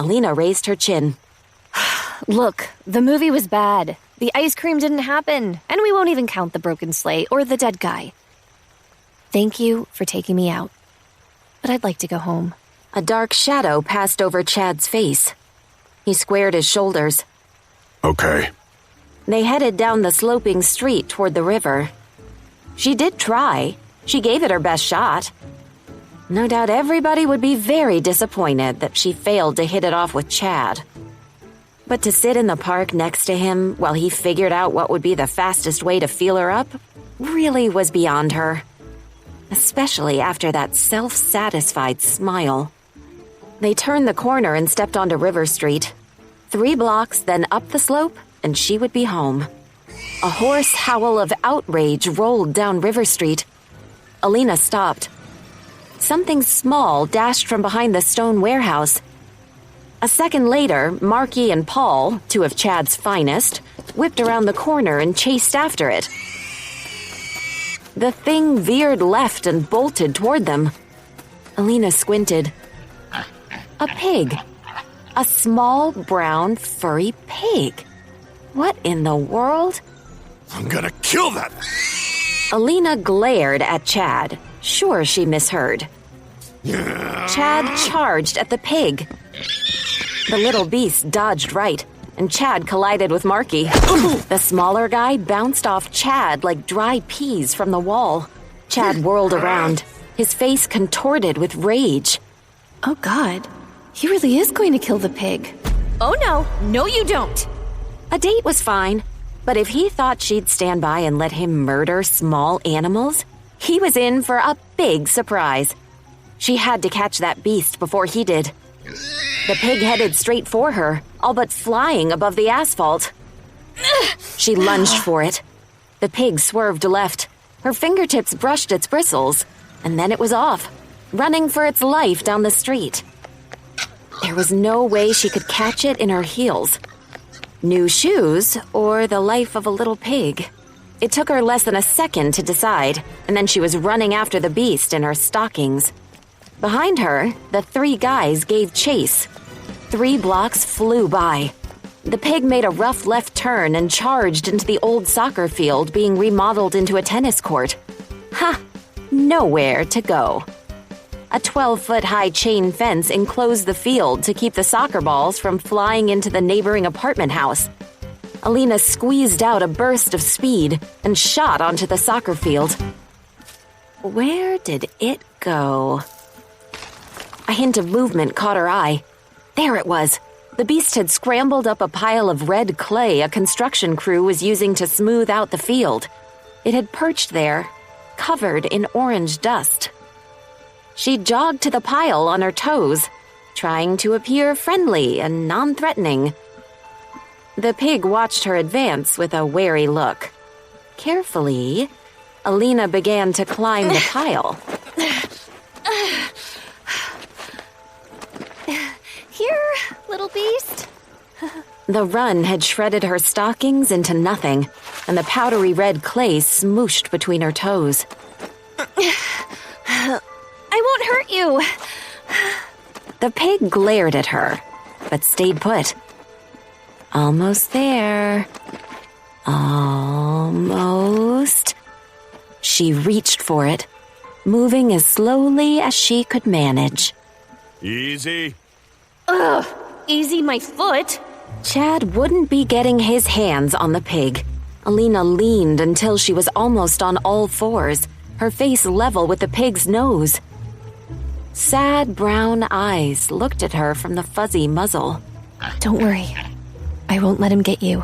Ilona raised her chin. Look, the movie was bad. The ice cream didn't happen, and we won't even count the broken sleigh or the dead guy. Thank you for taking me out, but I'd like to go home. A dark shadow passed over Chad's face. He squared his shoulders. Okay. They headed down the sloping street toward the river. She did try. She gave it her best shot. No doubt everybody would be very disappointed that she failed to hit it off with Chad. But to sit in the park next to him while he figured out what would be the fastest way to feel her up really was beyond her. Especially after that self-satisfied smile. They turned the corner and stepped onto River Street. 3 blocks, then up the slope, and she would be home. A hoarse howl of outrage rolled down River Street. Ilona stopped. Something small dashed from behind the stone warehouse. A second later, Marky and Paul, 2 of Chad's finest, whipped around the corner and chased after it. The thing veered left and bolted toward them. Ilona squinted. A pig. A small, brown, furry pig. What in the world? I'm gonna kill that. Ilona glared at Chad, sure she misheard. Chad charged at the pig. The little beast dodged right, and Chad collided with Marky. The smaller guy bounced off Chad like dry peas from the wall. Chad whirled around, his face contorted with rage. Oh God, he really is going to kill the pig. Oh no, no you don't. A date was fine, but if he thought she'd stand by and let him murder small animals, he was in for a big surprise. She had to catch that beast before he did. The pig headed straight for her, all but flying above the asphalt. She lunged for it. The pig swerved left. Her fingertips brushed its bristles, and then it was off, running for its life down the street. There was no way she could catch it in her heels. New shoes or the life of a little pig? It took her less than a second to decide, and then she was running after the beast in her stockings. Behind her, the 3 guys gave chase. 3 blocks flew by. The pig made a rough left turn and charged into the old soccer field being remodeled into a tennis court. Ha! Nowhere to go. A 12-foot-high chain fence enclosed the field to keep the soccer balls from flying into the neighboring apartment house. Ilona squeezed out a burst of speed and shot onto the soccer field. Where did it go? A hint of movement caught her eye. There it was. The beast had scrambled up a pile of red clay a construction crew was using to smooth out the field. It had perched there, covered in orange dust. She jogged to the pile on her toes, trying to appear friendly and non-threatening. The pig watched her advance with a wary look. Carefully, Ilona began to climb the pile. Here, little beast. The run had shredded her stockings into nothing, and the powdery red clay smooshed between her toes. I won't hurt you. The pig glared at her, but stayed put. Almost there. Almost. She reached for it, moving as slowly as she could manage. Easy. Ugh, easy my foot. Chad wouldn't be getting his hands on the pig. Ilona leaned until she was almost on all fours, her face level with the pig's nose. Sad brown eyes looked at her from the fuzzy muzzle. Don't worry. I won't let him get you.